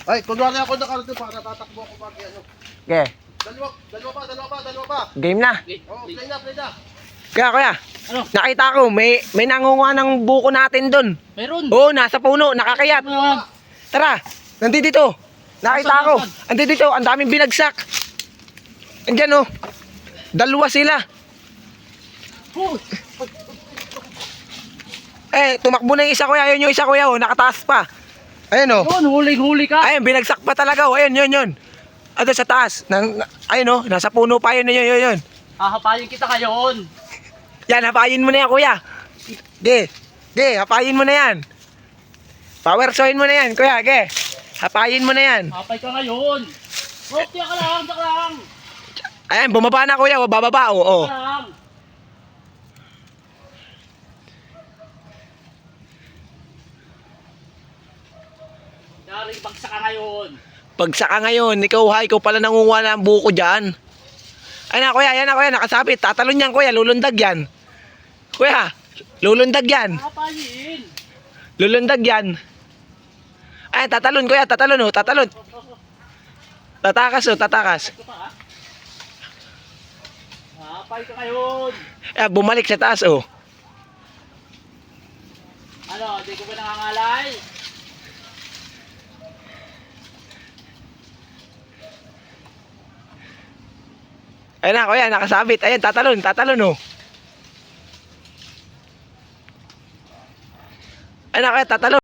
Ay, kunwari ako nakarating para tatakbo ako pag ano. Okay. Dalawa pa. Game na. Oh, play na. Kuya. Ano? Nakita ko, may nangunguha ng buko natin doon. Meron. Oo, nasa puno, nakakayat. Ano yan? Tara, nandito. Nakita Nasaan, ko. nasaan? Andito, ang daming binagsak. Andiyan oh. Dalawa sila. Tumakbo na yung isa kuya. Ayun yung isa kuya oh, nakataas pa. Ayun oh. Yun, huling-huli ka. Ayun, binagsak pa talaga oh. Ayun, yun. Ado sa taas. Ayun oh, nasa puno pa yun. Yun. Hahapayin kita ngayon. Yan, hapayin mo na yan kuya. Ge, hapayin mo na yan. Power soin mo na yan kuya, ge. Hapayin mo na yan. Hapay ka ngayon. Rock, tiyak ka lang. Ayan, bumaba na kuya, bababa oh. Tiyak ka lang. Dari, bagsak ka ngayon. Pagsaka ngayon, ikaw pala nangunguha ng buko dyan. Ayan na kuya, nakasabit. Tatalon yan kuya, lulundag yan. Kuya, lulundag yan. Hapayin. Lulundag yan. Ayan, tatalon kuya, tatalon. Tatakas. Ito pa ha. Hapay ka ngayon. Ayan, bumalik sa taas oh. Ano, di ko ba nangangalay? Ayan na kuya, nakasabit. Ayan, tatalon oh. Ayan na kuya, tatalon.